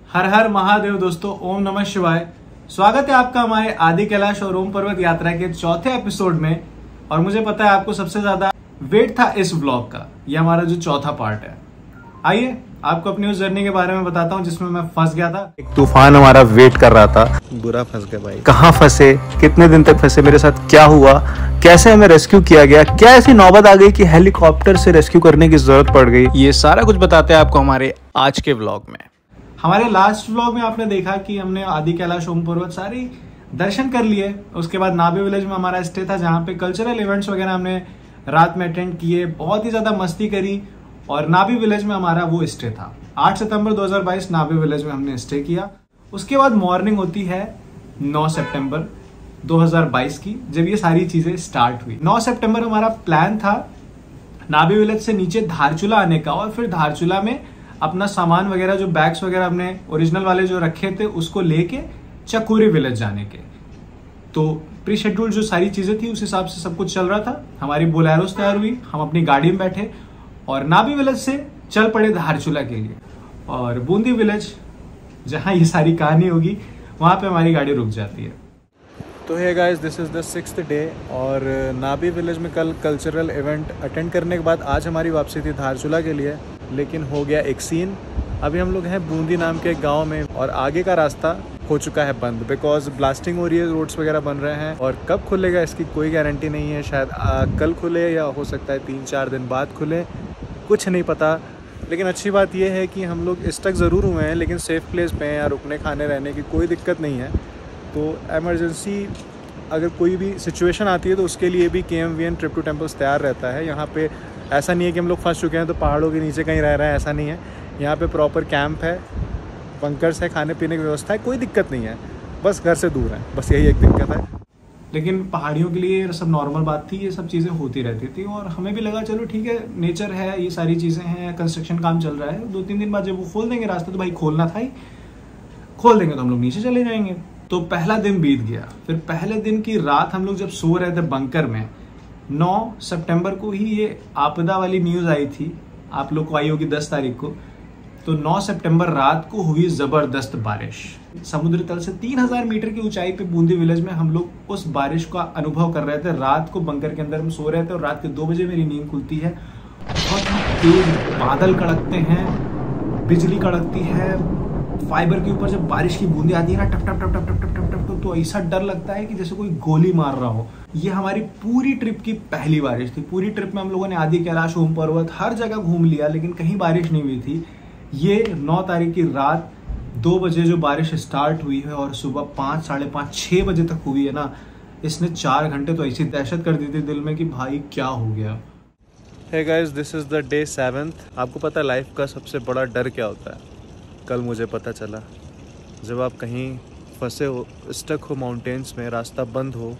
हर हर महादेव दोस्तों, ओम नमः शिवाय। स्वागत है आपका हमारे आदि कैलाश और ओम पर्वत यात्रा के चौथे एपिसोड में। और मुझे पता है आपको सबसे ज्यादा वेट था इस व्लॉग का। ये हमारा जो चौथा पार्ट है। आइए आपको अपनी उस जर्नी के बारे में बताता हूँ जिसमें मैं फंस गया था। एक तूफान हमारा वेट कर रहा था। बुरा फंस गया भाई। कहाँ फंसे, कितने दिन तक फंसे, मेरे साथ क्या हुआ, कैसे हमें रेस्क्यू किया गया, क्या ऐसी नौबत आ गई कि हेलीकॉप्टर से रेस्क्यू करने की जरूरत पड़ गई, ये सारा कुछ बताते हैं आपको हमारे आज के व्लॉग में। हमारे लास्ट व्लॉग में आपने देखा कि हमने आदि कैलाश ओम पर्वत सारी दर्शन कर लिए। उसके बाद नाभी विलेज में हमारा स्टे था, जहाँ पे कल्चरल इवेंट्स वगैरह हमने रात में अटेंड किए, बहुत ही ज्यादा मस्ती करी। और नाभी विलेज में हमारा वो स्टे था। 8 सितंबर 2022 नाभी विलेज में हमने स्टे किया। उसके बाद मॉर्निंग होती है 9 सितंबर 2022 की, जब ये सारी चीजें स्टार्ट हुई। 9 सितंबर हमारा प्लान था नाभी विलेज से नीचे धारचूला आने का, और फिर धारचूला में अपना सामान वगैरह, जो बैग्स वगैरह हमने ओरिजिनल वाले जो रखे थे, उसको लेके चकोरी विलेज जाने के। तो प्री शेड्यूल जो सारी चीजें थी उस हिसाब से सब कुछ चल रहा था। हमारी बोलेरोस तैयार हुई, हम अपनी गाड़ी में बैठे और नाभी विलेज से चल पड़े धारचूला के लिए। और बूंदी विलेज, जहां ये सारी कहानी होगी, वहां पे हमारी गाड़ी रुक जाती है। तो है guys, this is the 6th day. और नाभी विलेज में कल कल्चरल इवेंट अटेंड करने के बाद आज हमारी वापसी थी धारचूला के लिए। लेकिन हो गया एक सीन। अभी हम लोग हैं बूंदी नाम के एक गाँव में, और आगे का रास्ता हो चुका है बंद, बिकॉज ब्लास्टिंग हो रही है, रोड्स वगैरह बन रहे हैं। और कब खुलेगा इसकी कोई गारंटी नहीं है। शायद कल खुले या हो सकता है 3-4 दिन बाद खुले, कुछ नहीं पता। लेकिन अच्छी बात यह है कि हम लोग स्टक ज़रूर हुए हैं, लेकिन सेफ़ प्लेस पे हैं, या रुकने खाने रहने की कोई दिक्कत नहीं है। तो एमरजेंसी अगर कोई भी सिचुएशन आती है तो उसके लिए भी KMVN ट्रिप टू टेम्पल्स तैयार रहता है। यहाँ पे ऐसा नहीं है कि हम लोग फंस चुके हैं तो पहाड़ों के नीचे कहीं रह रहे हैं, ऐसा नहीं है। यहाँ पे प्रॉपर कैंप है, बंकर्स है, खाने पीने की व्यवस्था है, कोई दिक्कत नहीं है। बस घर से दूर है, बस यही एक दिक्कत है। लेकिन पहाड़ियों के लिए सब नॉर्मल बात थी, ये सब चीज़ें होती रहती थी। और हमें भी लगा चलो ठीक है, नेचर है, ये सारी चीज़ें हैं, कंस्ट्रक्शन काम चल रहा है, 2-3 दिन बाद जब वो खोल देंगे रास्ता, तो भाई खोलना था ही, खोल देंगे तो हम लोग नीचे चले जाएंगे। तो पहला दिन बीत गया। फिर पहले दिन की रात हम लोग जब सो रहे थे बंकर में, 9 सितंबर को ही ये आपदा वाली न्यूज़ आई थी, आप लोग को आई होगी 10 तारीख को। तो 9 सितंबर रात को हुई जबरदस्त बारिश। समुद्र तल से 3000 मीटर की ऊंचाई पे बूंदी विलेज में हम लोग उस बारिश का अनुभव कर रहे थे। रात को बंकर के अंदर हम सो रहे थे, और रात के 2 बजे मेरी नींद खुलती है। बहुत तेज बादल कड़कते हैं, बिजली कड़कती है, फाइबर के ऊपर जब बारिश की बूंदें आती है ना, टप टप टप टप टप टप टप, तो ऐसा डर लगता है कि जैसे कोई गोली मार रहा हो। ये हमारी पूरी ट्रिप की पहली बारिश थी। पूरी ट्रिप में हम लोगों ने आदि कैलाश, ओम पर्वत, हर जगह घूम लिया, लेकिन कहीं बारिश नहीं हुई थी। ये 9 तारीख की रात 2 बजे जो बारिश स्टार्ट हुई है और सुबह 5, 5:30, 6 बजे तक हुई है ना, इसने 4 घंटे तो ऐसी दहशत कर दी थी दिल में कि भाई क्या हो गया। Hey guys, this is the day 7th। आपको पता है लाइफ का सबसे बड़ा डर क्या होता है? कल मुझे पता चला। जब आप कहीं फंसे हो, स्टक हो माउंटेन्स में, रास्ता बंद हो,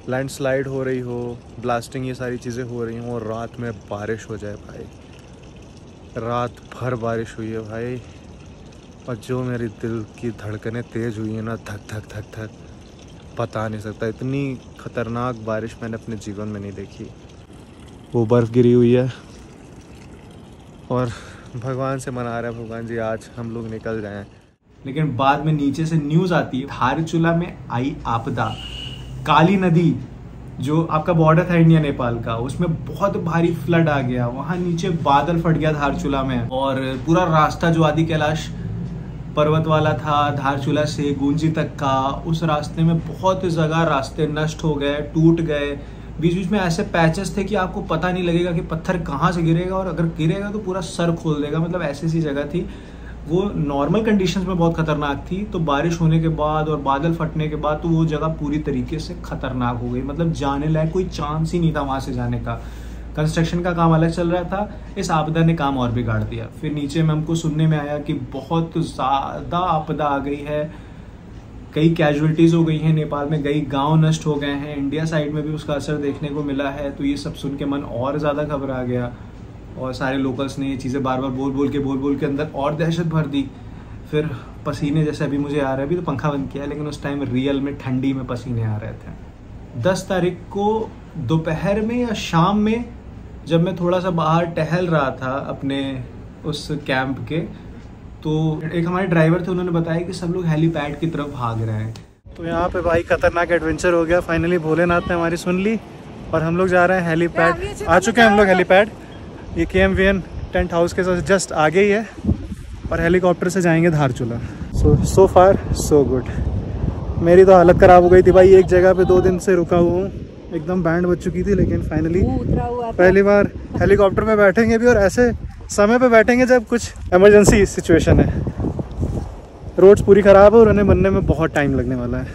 लैंडस्लाइड हो रही हो, ब्लास्टिंग, ये सारी चीज़ें हो रही हों, और रात में बारिश हो जाए भाई। रात भर बारिश हुई है भाई, और जो मेरी दिल की धड़कनें तेज़ हुई है ना, धक धक धक धक, बता नहीं सकता। इतनी ख़तरनाक बारिश मैंने अपने जीवन में नहीं देखी। वो बर्फ़ गिरी हुई है, और भगवान से मना रहे हैं, भगवान जी आज हम लोग निकल जाएं। लेकिन बाद में नीचे से न्यूज़ आती है, धारचूला में आई आपदा। काली नदी जो आपका बॉर्डर था इंडिया नेपाल का, उसमें बहुत भारी फ्लड आ गया। वहां नीचे बादल फट गया धारचूला में, और पूरा रास्ता जो आदि कैलाश पर्वत वाला था, धारचूला से गुंजी तक का, उस रास्ते में बहुत जगह रास्ते नष्ट हो गए, टूट गए। बीच बीच में ऐसे पैचेस थे कि आपको पता नहीं लगेगा कि पत्थर कहाँ से गिरेगा, और अगर गिरेगा तो पूरा सर खोल देगा। मतलब ऐसी सी जगह थी वो। नॉर्मल कंडीशंस में बहुत खतरनाक थी, तो बारिश होने के बाद और बादल फटने के बाद तो वो जगह पूरी तरीके से खतरनाक हो गई। मतलब जाने लायक कोई चांस ही नहीं था वहां से जाने का। कंस्ट्रक्शन का काम अलग चल रहा था, इस आपदा ने काम और बिगाड़ दिया। फिर नीचे में हमको सुनने में आया कि बहुत ज़्यादा आपदा आ गई है, कई कैजुअलिटीज़ हो गई हैं नेपाल में, कई गांव नष्ट हो गए हैं। इंडिया साइड में भी उसका असर देखने को मिला है। तो ये सब सुन के मन और ज़्यादा घबरा गया, और सारे लोकल्स ने ये चीज़ें बार बार बोल बोल के अंदर और दहशत भर दी। फिर पसीने जैसे अभी मुझे आ रहे हैं, अभी तो पंखा बंद किया, लेकिन उस टाइम रियल में ठंडी में पसीने आ रहे थे। 10 तारीख को दोपहर में या शाम में जब मैं थोड़ा सा बाहर टहल रहा था अपने उस कैंप के, तो एक हमारे ड्राइवर थे, उन्होंने बताया कि सब लोग हेलीपैड की तरफ भाग रहे हैं। तो यहाँ पे भाई खतरनाक एडवेंचर हो गया। फाइनली भोलेनाथ ने हमारी सुन ली और हम लोग जा रहे हैं हेलीपैड। आ चुके हैं हम लोग हेलीपैड। ये KMVN टेंट हाउस के साथ जस्ट आगे ही है और हेलीकॉप्टर से जाएंगे धारचूला। सो फार सो गुड। मेरी तो हालत ख़राब हो गई थी भाई, एक जगह पे 2 दिन से रुका हुआ हूँ, एकदम बैंड बज चुकी थी। लेकिन फाइनली पहली बार हेलीकॉप्टर में बैठेंगे भी, और ऐसे समय पे बैठेंगे जब कुछ इमरजेंसी सिचुएशन है। रोड्स पूरी ख़राब है और उन्हें बनने में बहुत टाइम लगने वाला है,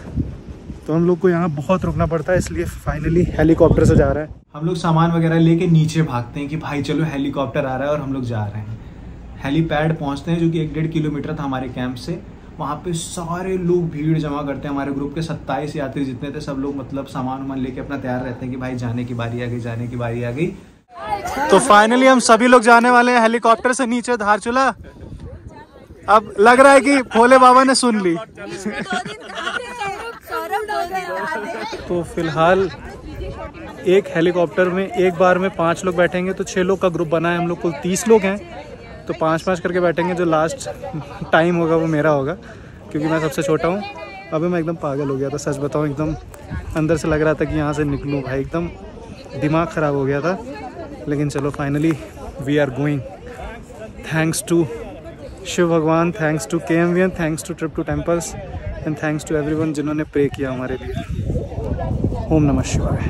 तो हम लोग को यहाँ बहुत रुकना पड़ता है, इसलिए फाइनली हेलीकॉप्टर से जा रहा है। हम लोग सामान वगैरह लेके नीचे भागते हैं कि भाई चलो हेलीकॉप्टर आ रहा है, और हम लोग जा रहे हैं। हेलीपैड पहुँचते हैं जो कि 1-1.5 किलोमीटर था हमारे कैंप से। वहाँ पे सारे लोग भीड़ जमा करते हैं। हमारे ग्रुप के 27 यात्री जितने थे, सब लोग मतलब सामान वामान लेके अपना तैयार रहते हैं कि भाई जाने की बारी आ गई, जाने की बारी आ गई। तो फाइनली हम सभी लोग जाने वाले हैं हेलीकॉप्टर से नीचे धारचूला। अब लग रहा है कि भोले बाबा ने सुन ली। तो फिलहाल एक हेलीकॉप्टर में एक बार में 5 लोग बैठेंगे, तो 6 लोग का ग्रुप बना है। हम लोग कुल 30 लोग हैं, तो 5-5 करके बैठेंगे। जो लास्ट टाइम होगा वो मेरा होगा, क्योंकि मैं सबसे छोटा हूँ। अभी मैं एकदम पागल हो गया था, सच बताऊँ, एकदम अंदर से लग रहा था कि यहाँ से निकलूँ भाई, एकदम दिमाग ख़राब हो गया था। लेकिन चलो finally we are going. Thanks to Shiv भगवान, thanks to KMVN, thanks to trip to temples and thanks to everyone जिन्होंने प्रे किया हमारे लिए। ओम नमः शिवाय।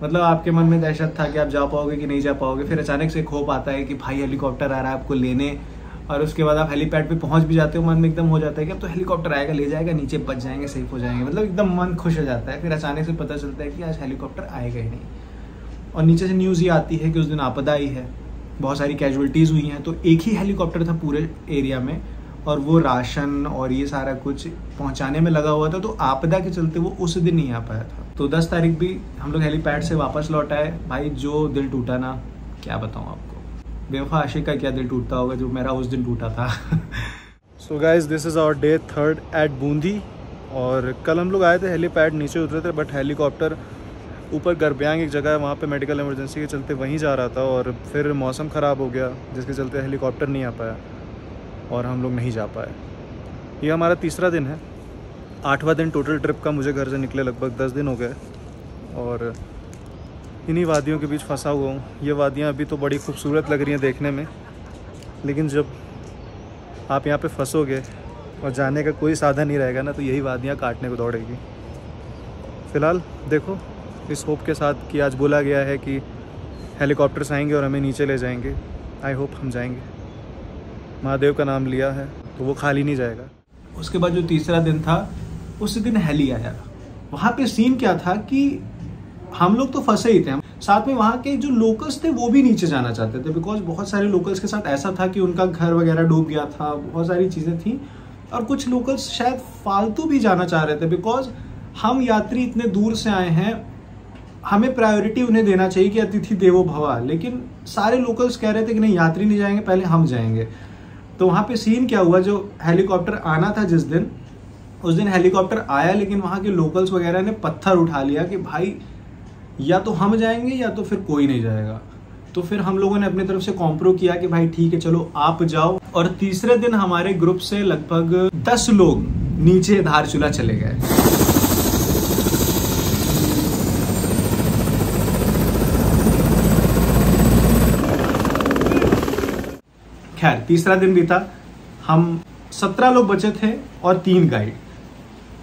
मतलब आपके मन में दहशत था कि आप जा पाओगे कि नहीं जा पाओगे। फिर अचानक से होप आता है कि भाई हेलीकॉप्टर आ रहा है आपको लेने, और उसके बाद आप हेलीपैड पे पहुंच भी जाते हो। मन में एकदम हो जाता है कि अब तो हेलीकॉप्टर आएगा, ले जाएगा, नीचे बच जाएंगे, सेफ हो जाएंगे, मतलब एकदम मन खुश हो जाता है। फिर अचानक से पता चलता है कि आज हेलीकॉप्टर आएगा ही नहीं, और नीचे से न्यूज़ ये आती है कि उस दिन आपदा आई है, बहुत सारी कैजुअलिटीज़ हुई हैं। तो एक ही हेलीकॉप्टर था पूरे एरिया में, और वो राशन और ये सारा कुछ पहुंचाने में लगा हुआ था। तो आपदा के चलते वो उस दिन नहीं आ पाया था। तो 10 तारीख भी हम लोग हेलीपैड से वापस लौट आए। भाई जो दिल टूटा ना, क्या बताऊँ आपको। बेवफा आशिक का क्या दिल टूटता होगा जो मेरा उस दिन टूटा था। So guys this is our day 3 at Bundi. और कल हम लोग आए थे हेलीपैड, नीचे उतरे थे, बट हेलीकॉप्टर ऊपर गरब्यांग एक जगह है, वहाँ पे मेडिकल इमरजेंसी के चलते वहीं जा रहा था। और फिर मौसम ख़राब हो गया, जिसके चलते हेलीकॉप्टर नहीं आ पाया और हम लोग नहीं जा पाए। ये हमारा तीसरा दिन है, 8वां दिन टोटल ट्रिप का। मुझे घर से निकले लगभग 10 दिन हो गए और इन्हीं वादियों के बीच फंसा हुआ हूँ। ये वादियाँ अभी तो बड़ी खूबसूरत लग रही हैं देखने में, लेकिन जब आप यहाँ पे फंसोगे और जाने का कोई साधन नहीं रहेगा ना, तो यही वादियाँ काटने को दौड़ेगी। फ़िलहाल देखो, इस होप के साथ कि आज बोला गया है कि हेलीकॉप्टर्स आएंगे और हमें नीचे ले जाएंगे। आई होप हम जाएंगे। महादेव का नाम लिया है तो वो खाली नहीं जाएगा। उसके बाद जो तीसरा दिन था, उस दिन हेली आया। वहाँ पे सीन क्या था कि हम लोग तो फंसे ही थे, साथ में वहाँ के जो लोकल्स थे वो भी नीचे जाना चाहते थे, बिकॉज बहुत सारे लोकल्स के साथ ऐसा था कि उनका घर वगैरह डूब गया था, बहुत सारी चीज़ें थी। और कुछ लोकल्स शायद फालतू भी जाना चाह रहे थे, बिकॉज हम यात्री इतने दूर से आए हैं, हमें प्रायोरिटी उन्हें देना चाहिए कि अतिथि देवो भव। लेकिन सारे लोकल्स कह रहे थे कि नहीं, यात्री नहीं जाएंगे, पहले हम जाएंगे। तो वहाँ पे सीन क्या हुआ, जो हेलीकॉप्टर आना था जिस दिन, उस दिन हेलीकॉप्टर आया, लेकिन वहाँ के लोकल्स वगैरह ने पत्थर उठा लिया कि भाई या तो हम जाएंगे या तो फिर कोई नहीं जाएगा। तो फिर हम लोगों ने अपनी तरफ से कॉम्प्रो किया कि भाई ठीक है चलो आप जाओ। और तीसरे दिन हमारे ग्रुप से लगभग 10 लोग नीचे धारचूला चले गए। खैर तीसरा दिन भी था, हम 17 लोग बचे थे और 3 गाइड।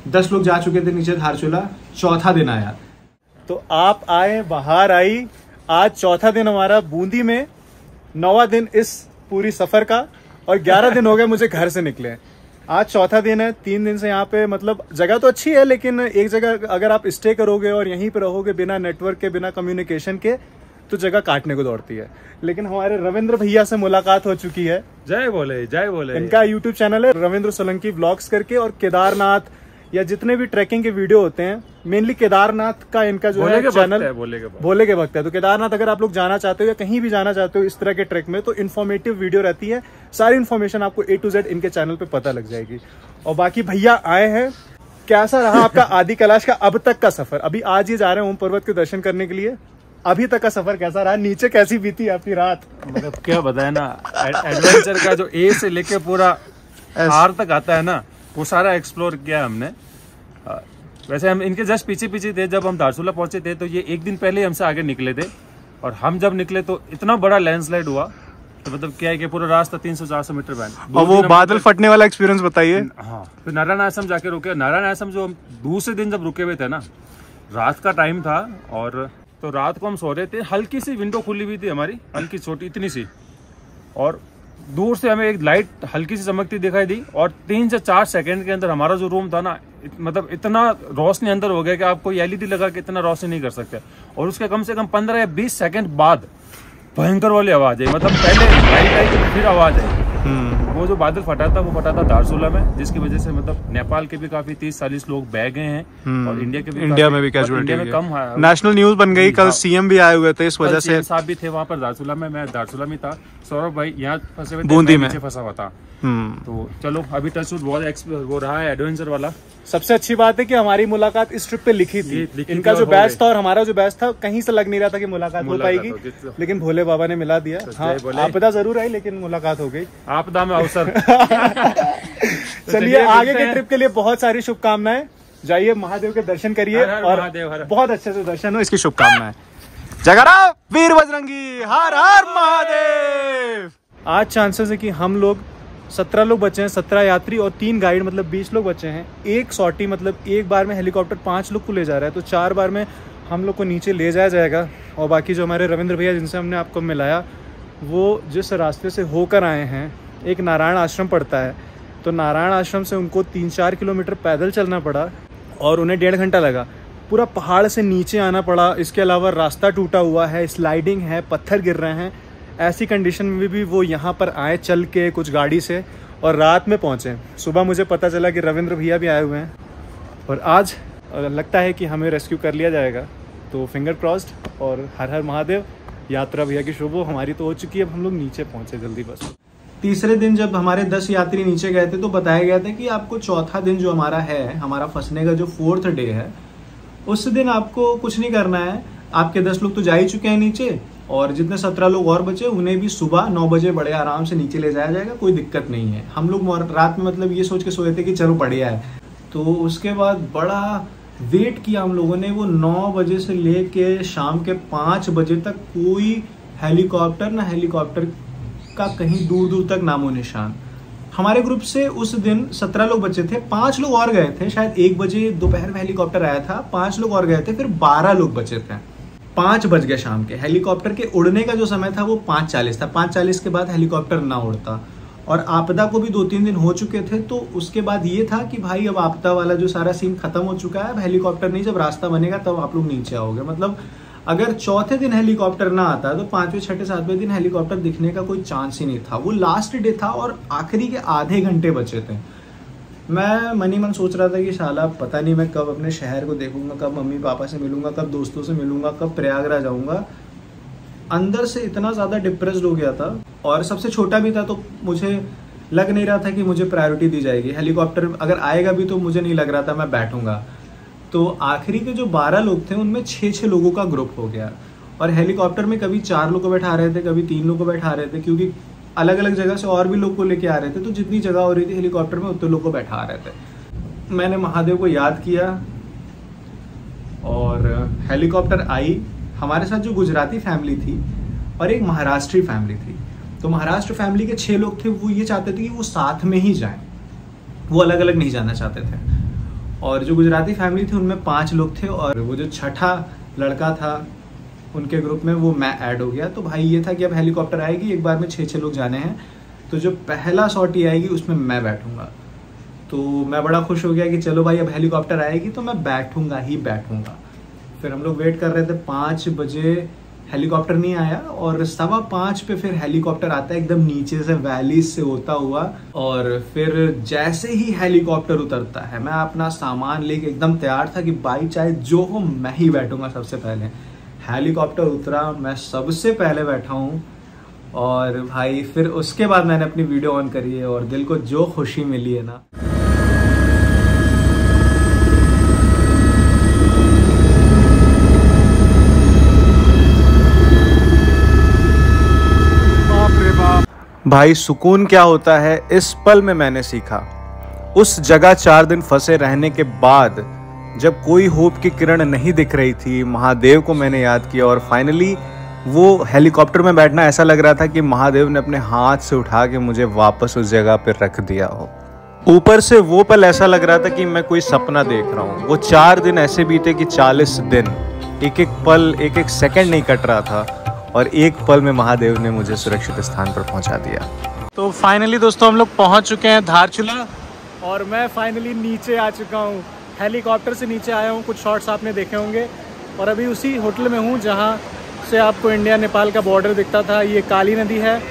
10 लोग जा चुके थे नीचे धारचूला। चौथा दिन आया, तो आप आए, बाहर आई। आज चौथा दिन हमारा बूंदी में, 9वां दिन इस पूरी सफर का, और 11 दिन हो गए मुझे घर से निकले। आज चौथा दिन है। 3 दिन से यहाँ पे, मतलब जगह तो अच्छी है, लेकिन एक जगह अगर आप स्टे करोगे और यहीं पे रहोगे बिना नेटवर्क के, बिना कम्युनिकेशन के, तो जगह काटने को दौड़ती है। लेकिन हमारे रविंद्र भैया से मुलाकात हो चुकी है। जय बोले जय बोले। इनका यूट्यूब चैनल है रविंद्र सोलंकी व्लॉग्स करके, और केदारनाथ या जितने भी ट्रैकिंग के वीडियो होते हैं, मेनली केदारनाथ का इनका जो है चैनल भोले के वक्त है। तो केदारनाथ अगर आप लोग जाना चाहते हो या कहीं भी जाना चाहते हो इस तरह के ट्रैक में, तो इन्फॉर्मेटिव वीडियो रहती है। सारी इन्फॉर्मेशन आपको A to Z इनके चैनल पे पता लग जाएगी। और बाकी भैया आए हैं, कैसा रहा आपका आदि कैलाश का अब तक का सफर? अभी आज ये जा रहे हैं ओम पर्वत के दर्शन करने के लिए, अभी तक का सफर कैसा रहा? नीचे कैसी बीती आपकी रात? मतलब क्या बताए ना, एडवेंचर का जो ए से लेके पूरा आर तक आता है ना, वो सारा एक्सप्लोर किया हमने। वैसे हम इनके जस्ट पीछे पीछे थे। जब हम धारचूला पहुंचे थे तो ये एक दिन पहले हमसे आगे निकले थे, और हम जब निकले तो इतना बड़ा लैंडस्लाइड हुआ, तो मतलब क्या है कि पूरा रास्ता 300-400 मीटर बैन। और वो बादल फटने वाला एक्सपीरियंस बताइए। हाँ, फिर नारायण आश्रम जाके रुके। नारायण आश्रम जो दूसरे दिन जब रुके हुए थे ना, रात का टाइम था, और तो रात को हम सो रहे थे, हल्की सी विंडो खुली हुई थी हमारी, हल्की छोटी इतनी सी, और दूर से हमें एक लाइट हल्की सी चमकती दिखाई दी, और 3 से 4 सेकंड के अंदर हमारा जो रूम था ना, मतलब इतना रोशनी अंदर हो गया कि आप कोई एलईडी लगा के इतना रोशनी नहीं कर सकते। और उसके कम से कम 15 या 20 सेकंड बाद भयंकर वाली आवाज आई, मतलब पहले लाइट आई फिर आवाज आई। वो जो बादल फटा था वो फटा था धारचूला में, जिसकी वजह से मतलब नेपाल के भी काफी 30-40 लोग बह गए हैं, और इंडिया में भी कैजुअलिटी कम है। नेशनल न्यूज बन गई। कल सीएम भी आए हुए थे, इस वजह से साहब भी थे वहाँ पर धारचूला में। मैं धारचूला में था, सौरभ भाई यहाँ फंसे हुए थे, बूंदी में फंसा हुआ था। तो चलो अभी टच बहुत वो रहा है एडवेंचर वाला। सबसे अच्छी बात है कि हमारी मुलाकात इस ट्रिप पे लिखी थी। इनका जो बैच था और हमारा जो बैच था, कहीं से लग नहीं रहा था कि मुलाकात हो पाएगी, लेकिन भोले बाबा ने मिला दिया। हाँ, आपदा जरूर आई लेकिन मुलाकात हो गई। आपदा में अवसर। चलिए आगे के ट्रिप के लिए बहुत सारी शुभकामनाएं। जाइए महादेव के दर्शन करिए, और बहुत अच्छे से दर्शन हो, इसकी शुभकामनाएं। जगरा वीर बजरंगी, हर हर महादेव। आज चांसेस है कि हम लोग 17 लोग बचे हैं, 17 यात्री और 3 गाइड, मतलब 20 लोग बचे हैं। एक सॉर्टी, मतलब एक बार में हेलीकॉप्टर 5 लोग को ले जा रहा है, तो 4 बार में हम लोग को नीचे ले जाया जाएगा। और बाकी जो हमारे रविंद्र भैया जिनसे हमने आपको मिलाया, वो जिस रास्ते से होकर आए हैं, एक नारायण आश्रम पड़ता है, तो नारायण आश्रम से उनको 3-4 किलोमीटर पैदल चलना पड़ा, और उन्हें 1.5 घंटा लगा। पूरा पहाड़ से नीचे आना पड़ा। इसके अलावा रास्ता टूटा हुआ है, स्लाइडिंग है, पत्थर गिर रहे हैं। ऐसी कंडीशन में भी वो यहाँ पर आए चल के कुछ गाड़ी से, और रात में पहुँचे। सुबह मुझे पता चला कि रविंद्र भैया भी आए हुए हैं, और आज लगता है कि हमें रेस्क्यू कर लिया जाएगा। तो फिंगर क्रॉस्ड, और हर हर महादेव। यात्रा भैया की शुभ हो, हमारी तो हो चुकी है। अब हम लोग नीचे पहुँचे जल्दी बस। तीसरे दिन जब हमारे 10 यात्री नीचे गए थे तो बताया गया था कि आपको चौथा दिन जो हमारा है, हमारा फंसने का जो 4th डे है, उस दिन आपको कुछ नहीं करना है। आपके 10 लोग तो जा ही चुके हैं नीचे, और जितने 17 लोग और बचे उन्हें भी सुबह 9 बजे बड़े आराम से नीचे ले जाया जाएगा, कोई दिक्कत नहीं है। हम लोग रात में मतलब ये सोच के सोए थे कि चलो बढ़िया है। तो उसके बाद बड़ा वेट किया हम लोगों ने। वो 9 बजे से लेके शाम के 5 बजे तक कोई हेलीकॉप्टर ना हेलीकॉप्टर का कहीं दूर दूर तक नामो निशान। हमारे ग्रुप से उस दिन 17 लोग बचे थे, 5 लोग और गए थे। शायद 1 बजे दोपहर में हेलीकॉप्टर आया था, 5 लोग और गए थे, फिर 12 लोग बचे थे। 5 बज गए शाम के। हेलीकॉप्टर के उड़ने का जो समय था वो 5:40 था। 5:40 के बाद हेलीकॉप्टर ना उड़ता, और आपदा को भी 2-3 दिन हो चुके थे। तो उसके बाद ये था कि भाई अब आपदा वाला जो सारा सीन खत्म हो चुका है, अब हेलीकॉप्टर नहीं, जब रास्ता बनेगा तब आप लोग नीचे आओगे। मतलब अगर चौथे दिन हेलीकॉप्टर ना आता तो 5वें, 6ठे, 7वें दिन हेलीकॉप्टर दिखने का कोई चांस ही नहीं था। वो लास्ट डे था और आखिरी के आधे घंटे बचे थे। मैं मनी मन सोच रहा था कि शाला पता नहीं मैं कब अपने शहर को देखूंगा, कब मम्मी पापा से मिलूंगा, कब दोस्तों से मिलूंगा, कब प्रयागराज जाऊंगा। अंदर से इतना ज़्यादा डिप्रेस्ड हो गया था, और सबसे छोटा भी था, तो मुझे लग नहीं रहा था कि मुझे प्रायोरिटी दी जाएगी। हेलीकॉप्टर अगर आएगा भी तो मुझे नहीं लग रहा था मैं बैठूंगा। तो आखिरी के जो 12 लोग थे उनमें 6-6 लोगों का ग्रुप हो गया, और हेलीकॉप्टर में कभी 4 लोग को बैठा रहे थे, कभी 3 लोग को बैठा रहे थे, क्योंकि अलग अलग जगह से और भी लोग को लेके आ रहे थे। तो जितनी जगह हो रही थी हेलीकॉप्टर में उतने लोग को बैठा रहे थे। मैंने महादेव को याद किया, और हेलीकॉप्टर आई। हमारे साथ जो गुजराती फैमिली थी और एक महाराष्ट्री फैमिली थी। तो महाराष्ट्र फैमिली के 6 लोग थे, वो ये चाहते थे कि वो साथ में ही जाएं, वो अलग अलग नहीं जाना चाहते थे। और जो गुजराती फैमिली थी उनमें 5 लोग थे, और वो जो छठा लड़का था उनके ग्रुप में वो मैं ऐड हो गया। तो भाई ये था कि अब हेलीकॉप्टर आएगी, एक बार में 6-6 लोग जाने हैं, तो जो पहला सॉर्टी आएगी उसमें मैं बैठूंगा। तो मैं बड़ा खुश हो गया कि चलो भाई अब हेलीकॉप्टर आएगी तो मैं बैठूंगा ही बैठूंगा। फिर हम लोग वेट कर रहे थे, 5 बजे हेलीकॉप्टर नहीं आया, और 5:15 पे फिर हेलीकॉप्टर आता है एकदम नीचे से वैली से होता हुआ। और फिर जैसे ही हेलीकॉप्टर उतरता है, मैं अपना सामान लेके एकदम तैयार था कि भाई चाहे जो हो मैं ही बैठूंगा सबसे पहले। हेलीकॉप्टर उतरा, मैं सबसे पहले बैठा हूँ, और भाई फिर उसके बाद मैंने अपनी वीडियो ऑन करी है, और दिल को जो खुशी मिली है ना। भाई सुकून क्या होता है इस पल में मैंने सीखा। उस जगह 4 दिन फंसे रहने के बाद जब कोई होप की किरण नहीं दिख रही थी, महादेव को मैंने याद किया और फाइनली वो हेलीकॉप्टर में बैठना ऐसा लग रहा था कि महादेव ने अपने हाथ से उठा के मुझे वापस उस जगह पर रख दिया हो। ऊपर से वो पल ऐसा लग रहा था कि मैं कोई सपना देख रहा हूँ। वो 4 दिन ऐसे बीते कि 40 दिन, एक एक पल, एक एक सेकंड नहीं कट रहा था और एक पल में महादेव ने मुझे सुरक्षित स्थान पर पहुंचा दिया। तो फाइनली दोस्तों हम लोग पहुंच चुके हैं धारचूला और मैं फाइनली नीचे आ चुका हूँ। हेलीकॉप्टर से नीचे आया हूँ, कुछ शॉट्स आपने देखे होंगे और अभी उसी होटल में हूँ जहाँ से आपको इंडिया नेपाल का बॉर्डर दिखता था। ये काली नदी है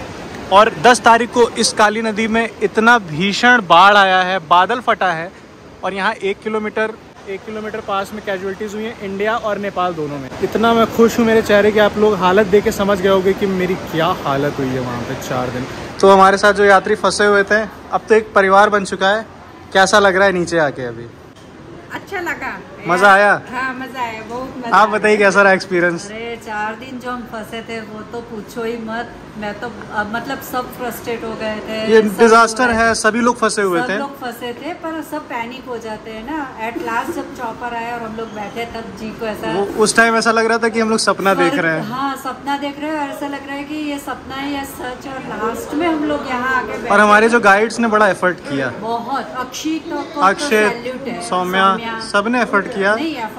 और 10 तारीख को इस काली नदी में इतना भीषण बाढ़ आया है, बादल फटा है और यहाँ 1 किलोमीटर पास में कैजुअलिटीज़ हुई हैं इंडिया और नेपाल दोनों में। इतना मैं खुश हूँ मेरे चेहरे के, आप लोग हालत देख के समझ गए होंगे कि मेरी क्या हालत हुई है वहाँ पे 4 दिन। तो हमारे साथ जो यात्री फंसे हुए थे अब तो एक परिवार बन चुका है। कैसा लग रहा है नीचे आके अभी? अच्छा लगा, मजा आया? हाँ मजा आया, बहुत मजा। आप बताइए कैसा रहा एक्सपीरियंस? अरे 4 दिन जो हम फंसे थे वो तो पूछो ही मत। मैं तो मतलब सब फ्रस्ट्रेट हो गए थे। ये डिजास्टर है, सभी लोग फंसे हुए थे। सब लोग फंसे थे पर सब पैनिक हो जाते हैं ना। एट लास्ट जब चॉपर आया और हम लोग बैठे तब जी को ऐसा उस टाइम ऐसा लग रहा था कि हम लोग सपना देख रहे हैं। हाँ सपना देख रहे हैं और ऐसा लग रहा है कि ये सपना है या सच। और लास्ट में हम लोग यहाँ आके बैठे और हमारे जो गाइड्स ने बड़ा एफर्ट किया, बहुत। अक्षय, सौम्या, सबने एफर्ट किया।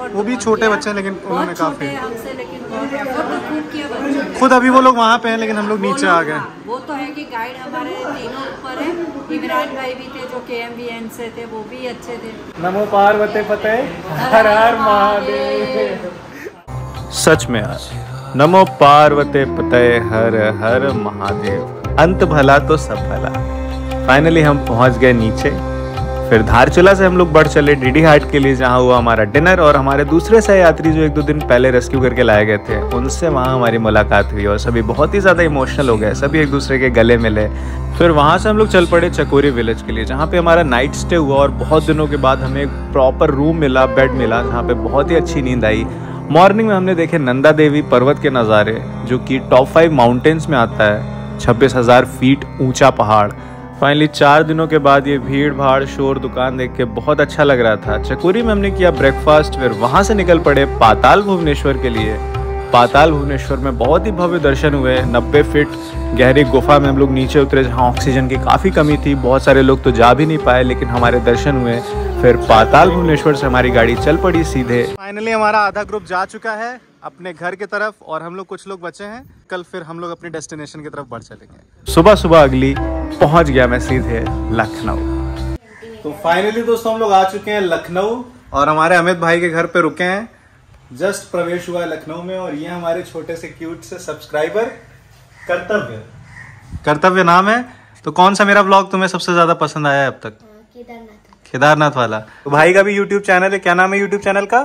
वो भी छोटे बच्चे हैं लेकिन उन्होंने काफी हमसे, लेकिन एफर्ट तो खूब किया बच्चों ने। खुद अभी वो लोग वहाँ पे हैं लेकिन हम लोग नीचे आ गए। वो तो है कि गाइड हमारे तीनों ऊपर है। इमरान भाई भी थे जो KMVN से थे, वो भी अच्छे थे। नमो पार्वती पते हर हर महादेव। सच में यार, नमो पार्वती पते हर हर महादेव। अंत भला तो सब भला। फाइनली हम पहुंच गए नीचे। फिर धारचूला से हम लोग बढ़ चले डीडी हाट के लिए, जहां हुआ हमारा डिनर और हमारे दूसरे सहयात्री जो 1-2 दिन पहले रेस्क्यू करके लाए गए थे उनसे वहां हमारी मुलाकात हुई और सभी बहुत ही ज़्यादा इमोशनल हो गए। सभी एक दूसरे के गले मिले। फिर वहां से हम लोग चल पड़े चकोरी विलेज के लिए, जहाँ पे हमारा नाइट स्टे हुआ और बहुत दिनों के बाद हमें एक प्रॉपर रूम मिला, बेड मिला, जहाँ पे बहुत ही अच्छी नींद आई। मॉर्निंग में हमने देखे नंदा देवी पर्वत के नज़ारे, जो कि टॉप 5 माउंटेन्स में आता है, 26,000 फीट ऊंचा पहाड़। फाइनली 4 दिनों के बाद ये भीड़ भाड़ शोर दुकान देख के बहुत अच्छा लग रहा था। चकोरी में हमने किया ब्रेकफास्ट। फिर वहाँ से निकल पड़े पाताल भुवनेश्वर के लिए। पाताल भुवनेश्वर में बहुत ही भव्य दर्शन हुए। 90 फीट गहरी गुफा में हम लोग नीचे उतरे, जहाँ ऑक्सीजन की काफ़ी कमी थी। बहुत सारे लोग तो जा भी नहीं पाए लेकिन हमारे दर्शन हुए। फिर पाताल भुवनेश्वर से हमारी गाड़ी चल पड़ी सीधे। फाइनली हमारा आधा ग्रुप जा चुका है अपने घर की तरफ और हम लोग कुछ लोग बचे हैं। कल फिर हम लोग अपनी डेस्टिनेशन की तरफ बढ़ चलेंगे। सुबह सुबह अगली पहुंच गया मैं सीधे लखनऊ। तो फाइनली दोस्तों हम लोग आ चुके हैं लखनऊ और हमारे अमित भाई के घर पे रुके हैं। जस्ट प्रवेश हुआ है लखनऊ में और ये हमारे छोटे से क्यूट से सब्सक्राइबर कर्तव्य नाम है। तो कौन सा मेरा ब्लॉग तुम्हें सबसे ज्यादा पसंद आया है अब तक? केदारनाथ वाला। तो भाई का भी यूट्यूब चैनल है, क्या नाम है यूट्यूब चैनल का?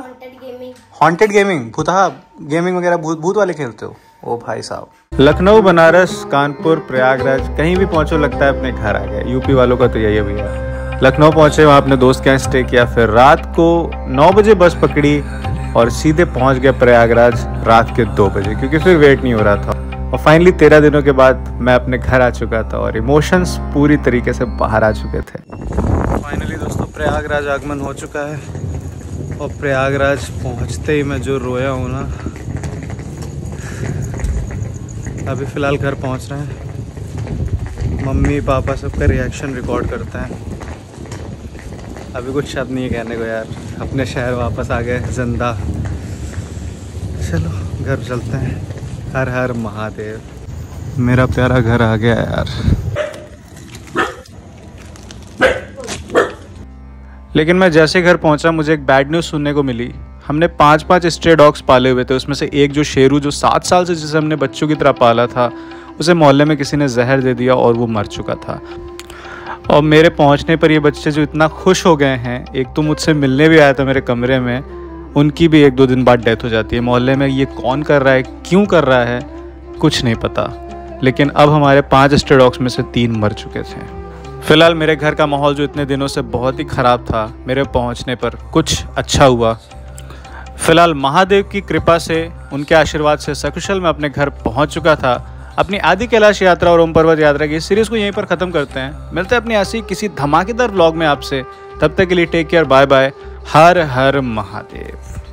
Haunted gaming. भूतहा गेमिंग वगैरह भूत वाले खेलते हो? ओ भाई साहब। लखनऊ, बनारस, कानपुर, प्रयागराज, कहीं भी पहुंचो लगता है अपने घर आ गए। यूपी वालों का तो यही है भैया। लखनऊ पहुंचे, वहाँ अपने दोस्त के यहाँ स्टे किया। फिर रात को 9 बजे बस पकड़ी और सीधे पहुंच गए प्रयागराज रात के 2 बजे, क्योंकि फिर वेट नहीं हो रहा था। और फाइनली 13 दिनों के बाद मैं अपने घर आ चुका था और इमोशंस पूरी तरीके से बाहर आ चुके थे। फाइनली दोस्तों प्रयागराज आगमन हो चुका है और प्रयागराज पहुंचते ही मैं जो रोया हूँ ना। अभी फ़िलहाल घर पहुंच रहे हैं। मम्मी पापा सबका रिएक्शन रिकॉर्ड करते हैं। अभी कुछ शब्द नहीं है कहने को यार। अपने शहर वापस आ गए जिंदा। चलो घर चलते हैं। हर हर महादेव। मेरा प्यारा घर आ गया यार। लेकिन मैं जैसे घर पहुंचा मुझे एक बैड न्यूज़ सुनने को मिली। हमने 5 स्ट्रे डॉग्स पाले हुए थे। उसमें से एक जो शेरू, जो 7 साल से जिसे हमने बच्चों की तरह पाला था, उसे मोहल्ले में किसी ने जहर दे दिया और वो मर चुका था। और मेरे पहुंचने पर ये बच्चे जो इतना खुश हो गए हैं, एक तो मुझसे मिलने भी आया था मेरे कमरे में, उनकी भी 1-2 दिन बाद डेथ हो जाती है। मोहल्ले में ये कौन कर रहा है, क्यों कर रहा है, कुछ नहीं पता। लेकिन अब हमारे 5 स्ट्रे डॉग्स में से 3 मर चुके थे। फिलहाल मेरे घर का माहौल जो इतने दिनों से बहुत ही ख़राब था, मेरे पहुंचने पर कुछ अच्छा हुआ। फिलहाल महादेव की कृपा से, उनके आशीर्वाद से सकुशल मैं अपने घर पहुंच चुका था। अपनी आदि कैलाश यात्रा और ओम पर्वत यात्रा की सीरीज को यहीं पर खत्म करते हैं। मिलते हैं अपनी ऐसी किसी धमाकेदार व्लॉग में आपसे। तब तक के लिए टेक केयर, बाय बाय, हर हर महादेव।